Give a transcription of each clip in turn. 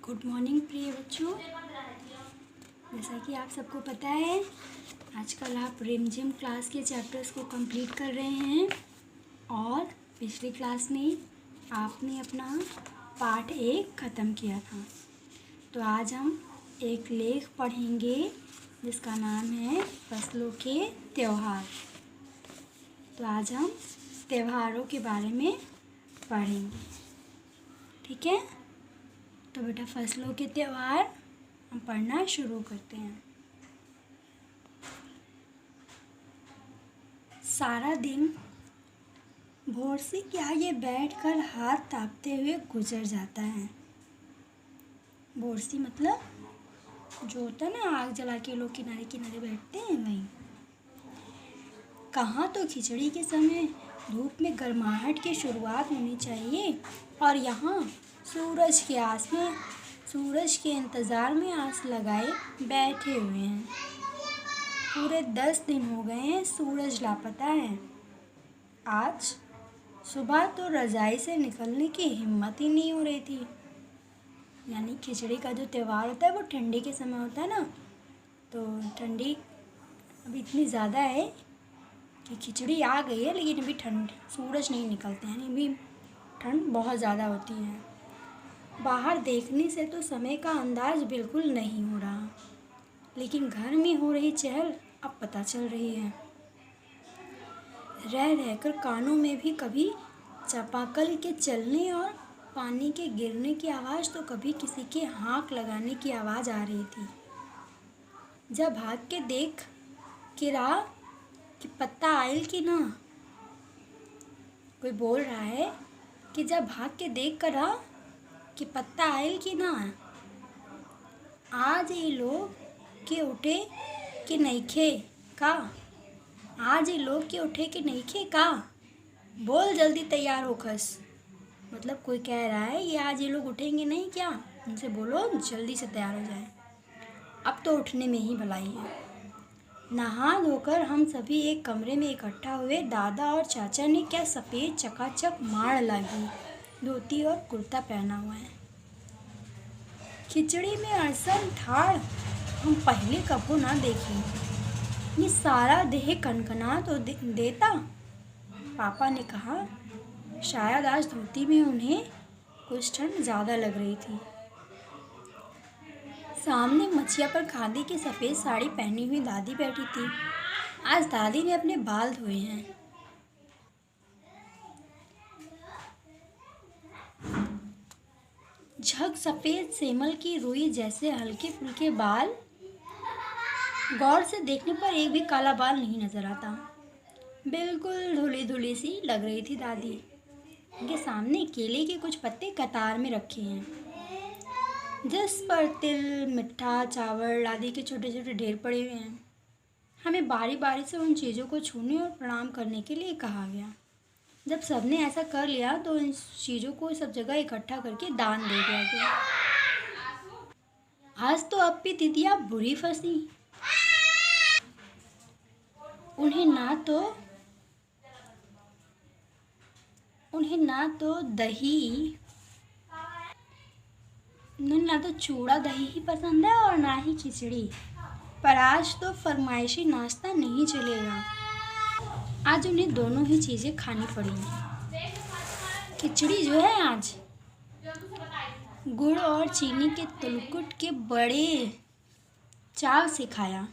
Good morning प्रिय बच्चों। जैसा कि आप सबको पता है, आजकल आप रिमझिम क्लास के चैप्टर्स को कंप्लीट कर रहे हैं और पिछली क्लास में आपने अपना पार्ट 1 ख़त्म किया था। तो आज हम एक लेख पढ़ेंगे जिसका नाम है फसलों के त्योहार। तो आज हम त्योहारों के बारे में पढ़ेंगे, ठीक है। तो बेटा फसलों के त्योहार हम पढ़ना शुरू करते हैं। सारा दिन भोर से क्या ये बैठकर हाथ तापते हुए गुजर जाता है। बोरसी मतलब जो होता है ना, आग जला के लोग किनारे किनारे बैठते हैं, वही। कहाँ तो खिचड़ी के समय धूप में गर्माहट की शुरुआत होनी चाहिए और यहाँ सूरज के इंतज़ार में आस लगाए बैठे हुए हैं। पूरे 10 दिन हो गए हैं सूरज लापता है। आज सुबह तो रज़ाई से निकलने की हिम्मत ही नहीं हो रही थी। यानी खिचड़ी का जो त्यौहार होता है वो ठंडी के समय होता है ना, तो ठंडी अभी इतनी ज़्यादा है कि खिचड़ी आ गई है, लेकिन अभी सूरज नहीं निकलते हैं, अभी ठंड बहुत ज़्यादा होती है। बाहर देखने से तो समय का अंदाज बिल्कुल नहीं हो रहा, लेकिन घर में हो रही चहल अब पता चल रही है। रह रहकर कानों में भी कभी चापाकल के चलने और पानी के गिरने की आवाज़, तो कभी किसी के हाँक लगाने की आवाज़ आ रही थी। जब भाग के देख के रहा कि पत्ता आयल कि ना, कोई बोल रहा है कि जब भाग के देख कर रहा कि पत्ता आयल कि ना, आज ये लोग के उठे कि नइखे का, आज ये लोग के उठे कि नइखे का, बोल जल्दी तैयार होखस। मतलब कोई कह रहा है ये आज ये लोग उठेंगे नहीं क्या, उनसे बोलो जल्दी से तैयार हो जाए, अब तो उठने में ही भलाई है। नहा धोकर हम सभी एक कमरे में इकट्ठा हुए। दादा और चाचा ने क्या सफ़ेद चकाचक माड़ लागी धोती और कुर्ता पहना हुआ है। खिचड़ी में अड़सन ठाड़ हम पहले कबो ना देखे। ये सारा देह कनकना तो देता। पापा ने कहा शायद आज धोती में उन्हें कुछ ठंड ज़्यादा लग रही थी। सामने मछिया पर खादी की सफ़ेद साड़ी पहनी हुई दादी बैठी थी। आज दादी ने अपने बाल धोए हैं। झग सफ़ेद सेमल की रुई जैसे हल्के फुल्के बाल, गौर से देखने पर एक भी काला बाल नहीं नजर आता। बिल्कुल धुली धुली सी लग रही थी दादी। उनके सामने केले के कुछ पत्ते कतार में रखे हैं, जिस पर तिल, मिठा, चावल आदि के छोटे छोटे ढेर पड़े हुए हैं। हमें बारी बारी से उन चीज़ों को छूने और प्रणाम करने के लिए कहा गया। जब सबने ऐसा कर लिया तो इन चीज़ों को सब जगह इकट्ठा करके दान दे दिया गया। आज तो अब भी दीदियाँ बुरी फंसी। उन्हें ना तो चूड़ा दही ही पसंद है और ना ही खिचड़ी। पर आज तो फरमाइशी नाश्ता नहीं चलेगा। आज उन्हें दोनों ही चीज़ें खानी पड़ी। खिचड़ी जो है आज गुड़ और चीनी के तिलकुट के बड़े चाव से खाया।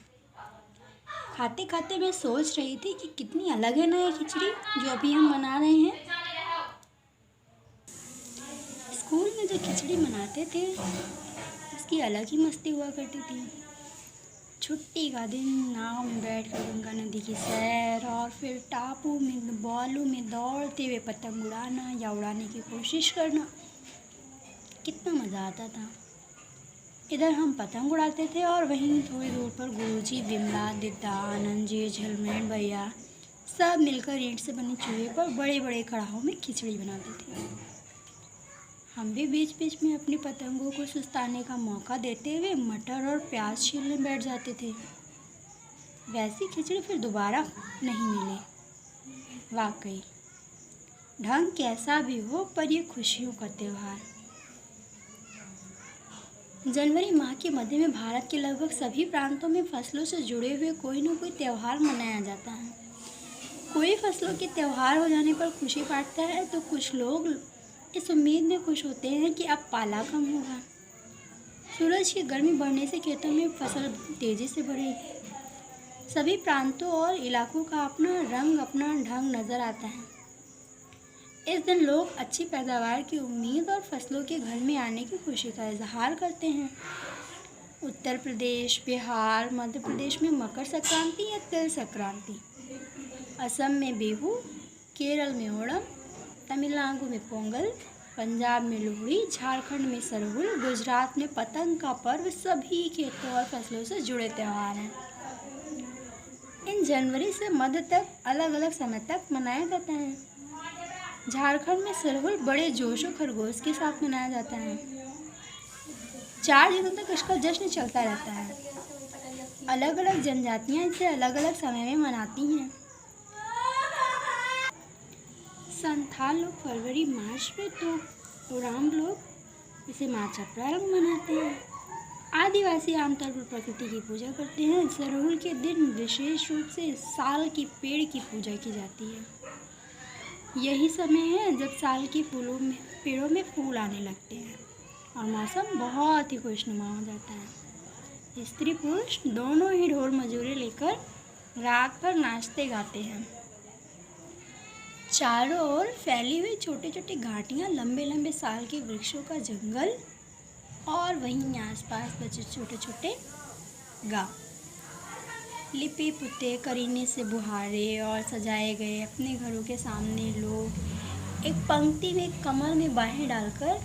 खाते खाते मैं सोच रही थी कि कितनी अलग है ना ये खिचड़ी जो अभी हम बना रहे हैं। स्कूल में जो खिचड़ी बनाते थे उसकी अलग ही मस्ती हुआ करती थी। छुट्टी का दिन नाव में बैठकर गंगा नदी की सैर और फिर टापू में बालू में दौड़ते हुए पतंग उड़ाना या उड़ाने की कोशिश करना, कितना मज़ा आता था। इधर हम पतंग उड़ाते थे और वहीं थोड़ी दूर पर गुरुजी, विमला, दिद्दा, आनंद जी, झलमेन भैया सब मिलकर ईंट से बने चूल्हे पर बड़े बड़े कड़ाहों में खिचड़ी बनाते थे। हम भी बीच बीच में अपनी पतंगों को सुस्ताने का मौका देते हुए मटर और प्याज छीलने बैठ जाते थे। वैसी खिचड़ी फिर दोबारा नहीं मिले। वाकई ढंग कैसा भी हो, पर ये खुशियों का त्यौहार। जनवरी माह के मध्य में भारत के लगभग सभी प्रांतों में फसलों से जुड़े हुए कोई न कोई त्यौहार मनाया जाता है। कोई फसलों के त्यौहार हो जाने पर खुशी बांटता है तो कुछ लोग इस उम्मीद में खुश होते हैं कि अब पाला कम होगा। सूरज की गर्मी बढ़ने से खेतों में फसल तेजी से बढ़ेगी। सभी प्रांतों और इलाकों का अपना रंग, अपना ढंग नजर आता है। इस दिन लोग अच्छी पैदावार की उम्मीद और फसलों के घर में आने की खुशी का इजहार करते हैं। उत्तर प्रदेश, बिहार, मध्य प्रदेश में मकर संक्रांति या तिल संक्रांति, असम में बिहू, केरल में ओणम, तमिलनाडु में पोंगल, पंजाब में लोहड़ी, झारखंड में सरहुल, गुजरात में पतंग का पर्व सभी खेतों और फसलों से जुड़े त्यौहार हैं। इन जनवरी से मध्य तक अलग अलग समय तक मनाया जाता है। झारखंड में सरहुल बड़े जोश और खरगोश के साथ मनाया जाता है। 4 दिनों तक इसका जश्न चलता रहता है। अलग अलग जनजातियां इसे अलग अलग समय में मनाती हैं। संथाल लोग फरवरी मार्च में तो ओराम लोग इसे मार्च अप्रैल में मनाते हैं। आदिवासी आमतौर पर प्रकृति की पूजा करते हैं। सरहुल के दिन विशेष रूप से साल के पेड़ की पूजा की जाती है। यही समय है जब साल के पेड़ों में फूल आने लगते हैं और मौसम बहुत ही खुशनुमा हो जाता है। स्त्री पुरुष दोनों ही ढोल मजूरे लेकर रात भर नाचते गाते हैं। चारों ओर फैली हुई छोटे छोटे घाटियाँ, लंबे लंबे साल के वृक्षों का जंगल और वहीं आसपास बचे छोटे छोटे गांव, लिपे पुते करीने से बुहारे और सजाए गए अपने घरों के सामने लोग एक पंक्ति में कमर में बाहें डालकर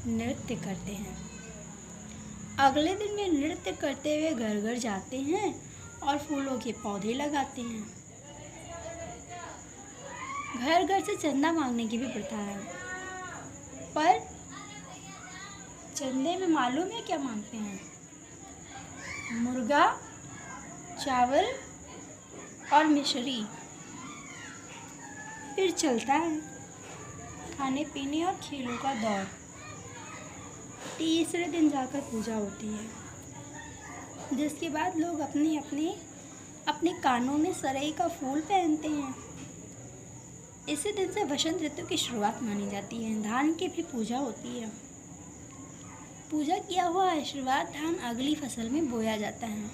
नृत्य करते हैं। अगले दिन वे नृत्य करते हुए घर घर जाते हैं और फूलों के पौधे लगाते हैं। घर घर से चंदा मांगने की भी प्रथा है, पर चंदे में मालूम है क्या मांगते हैं? मुर्गा, चावल और मिश्री। फिर चलता है खाने पीने और खेलों का दौर। तीसरे दिन जाकर पूजा होती है, जिसके बाद लोग अपने कानों में सरई का फूल पहनते हैं। इसी दिन से वसंत ऋतु की शुरुआत मानी जाती है। धान की भी पूजा होती है। पूजा किया हुआ आशीर्वाद धान अगली फसल में बोया जाता है।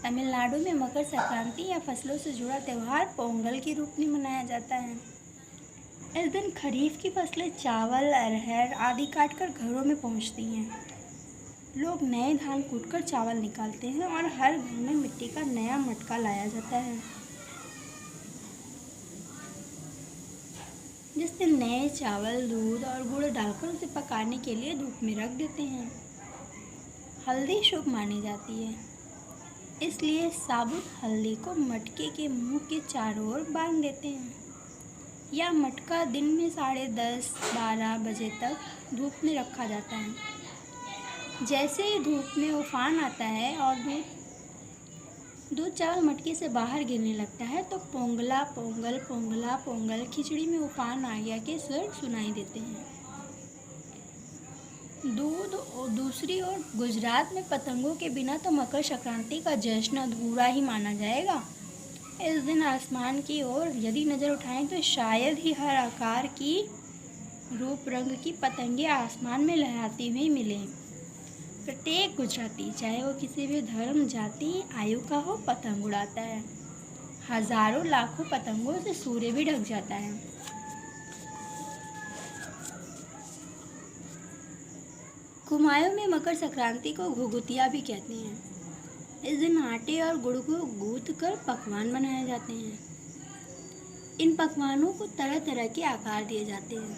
तमिलनाडु में मकर संक्रांति या फसलों से जुड़ा त्यौहार पोंगल के रूप में मनाया जाता है। इस दिन खरीफ की फसलें चावल, अरहर आदि काटकर घरों में पहुंचती हैं। लोग नए धान कूटकर चावल निकालते हैं और हर घर में मिट्टी का नया मटका लाया जाता है, जिस दिन नए चावल, दूध और गुड़ डालकर उसे पकाने के लिए धूप में रख देते हैं। हल्दी शुभ मानी जाती है, इसलिए साबुत हल्दी को मटके के मुंह के चारों ओर बांध देते हैं। यह मटका दिन में 10:30-12 बजे तक धूप में रखा जाता है। जैसे ही धूप में उफान आता है और दूध चावल मटके से बाहर गिरने लगता है तो पोंगला पोंगल पोंगला पोंगल, खिचड़ी में उफान आ गया के स्वर सुनाई देते हैं। दूसरी ओर गुजरात में पतंगों के बिना तो मकर संक्रांति का जश्न अधूरा ही माना जाएगा। इस दिन आसमान की ओर यदि नज़र उठाएं तो शायद ही हर आकार की, रूप रंग की पतंगे आसमान में लहराती हुई मिलें। प्रत्येक गुजराती, चाहे वो किसी भी धर्म, जाति, आयु का हो, पतंग उड़ाता है। हजारों लाखों पतंगों से सूर्य भी ढक जाता है। कुमाऊं में मकर संक्रांति को घुघुतिया भी कहते हैं। इस दिन आटे और गुड़ को गूंथ कर पकवान बनाए जाते हैं। इन पकवानों को तरह तरह के आकार दिए जाते हैं,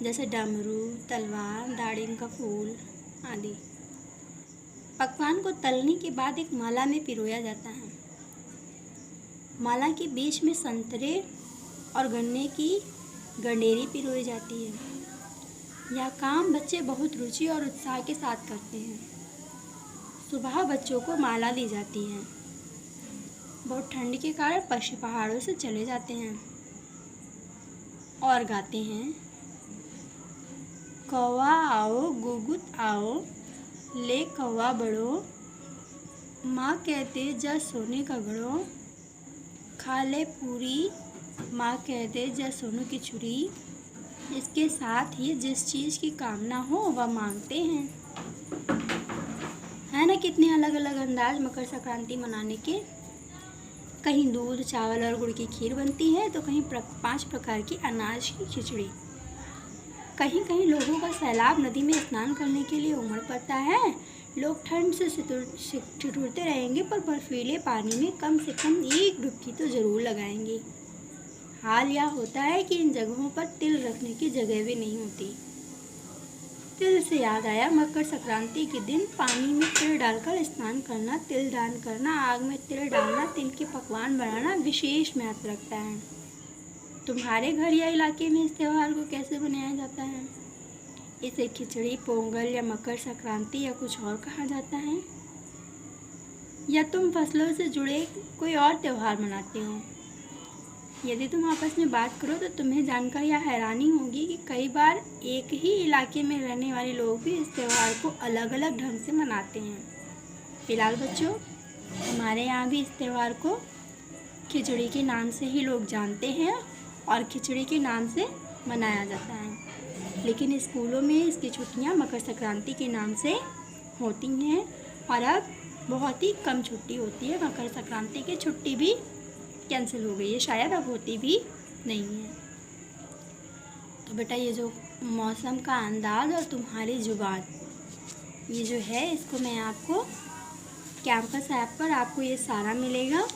जैसे डमरू, तलवार, दाड़िम का फूल आदि। पकवान को तलने के बाद एक माला में पिरोया जाता है। माला के बीच में संतरे और गन्ने की गंडेरी पिरोई जाती है। यह काम बच्चे बहुत रुचि और उत्साह के साथ करते हैं। सुबह बच्चों को माला दी जाती है। बहुत ठंड के कारण पक्षी पहाड़ों से चले जाते हैं और गाते हैं, कौवा आओ गुगुत आओ, ले कौवा बढ़ो, माँ कहते जा सोने का घड़ो, खा ले पूरी, माँ कहते जा सोने की छुरी। इसके साथ ही जिस चीज़ की कामना हो वह मांगते हैं। है ना कितने अलग अलग अंदाज मकर संक्रांति मनाने के। कहीं दूध चावल और गुड़ की खीर बनती है तो कहीं 5 प्रकार की अनाज की खिचड़ी। कहीं कहीं लोगों का सैलाब नदी में स्नान करने के लिए उमड़ पड़ता है। लोग ठंड से ठिठुरते रहेंगे पर बर्फीले पानी में कम से कम एक डुबकी तो ज़रूर लगाएंगे। हाल यह होता है कि इन जगहों पर तिल रखने की जगह भी नहीं होती। तिल से याद आया, मकर संक्रांति के दिन पानी में तिल डालकर स्नान करना, तिल दान करना, आग में तिल डालना, तिल के पकवान बनाना विशेष महत्व रखता है। तुम्हारे घर या इलाके में इस त्यौहार को कैसे मनाया जाता है? इसे खिचड़ी, पोंगल या मकर संक्रांति या कुछ और कहा जाता है? या तुम फसलों से जुड़े कोई और त्यौहार मनाते हो? यदि तुम आपस में बात करो तो तुम्हें जानकर यह हैरानी होगी कि कई बार एक ही इलाके में रहने वाले लोग भी इस त्यौहार को अलग अलग ढंग से मनाते हैं। फिलहाल बच्चों, हमारे यहाँ भी इस त्यौहार को खिचड़ी के नाम से ही लोग जानते हैं और खिचड़ी के नाम से मनाया जाता है। लेकिन स्कूलों में इसकी छुट्टियाँ मकर संक्रांति के नाम से होती हैं और अब बहुत ही कम छुट्टी होती है। मकर संक्रांति की छुट्टी भी कैंसिल हो गई है, शायद अब होती भी नहीं है। तो बेटा ये जो मौसम का अंदाज़ और तुम्हारी जुबान, ये जो है इसको मैं आपको कैंपस ऐप पर आपको ये सारा मिलेगा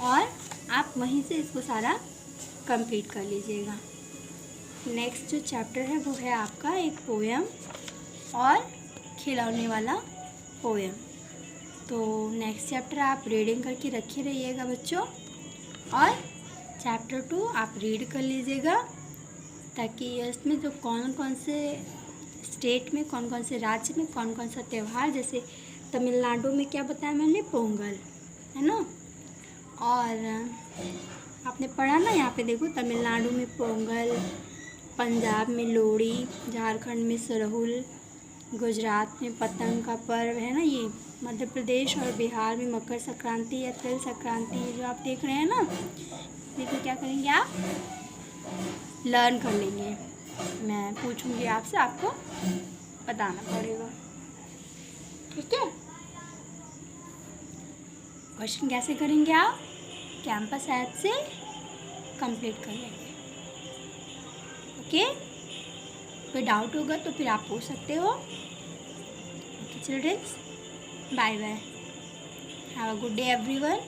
और आप वहीं से इसको सारा कंप्लीट कर लीजिएगा। नेक्स्ट जो चैप्टर है वो है आपका एक पोएम और खिलौने वाला पोएम। तो नेक्स्ट चैप्टर आप रीडिंग करके रखे रहिएगा बच्चों और चैप्टर 2 आप रीड कर लीजिएगा ताकि इसमें जो कौन कौन से स्टेट में, कौन कौन से राज्य में कौन कौन सा त्यौहार, जैसे तमिलनाडु में क्या बताया मैंने, पोंगल, है ना। और आपने पढ़ा ना, यहाँ पे देखो तमिलनाडु में पोंगल, पंजाब में लोहड़ी, झारखंड में सरहुल, गुजरात में पतंग का पर्व है ना ये, मध्य प्रदेश और बिहार में मकर संक्रांति या तिल संक्रांति, जो आप देख रहे हैं ना, देखिए क्या करेंगे आप लर्न कर लेंगे। मैं पूछूंगी आपसे, आपको बताना पड़ेगा, ठीक है। क्वेश्चन कैसे करेंगे आप? कैंपस ऐप से कंप्लीट कर लेंगे, ओके। कोई डाउट होगा तो फिर आप पूछ सकते हो। Okay children's, bye bye, have a good day everyone.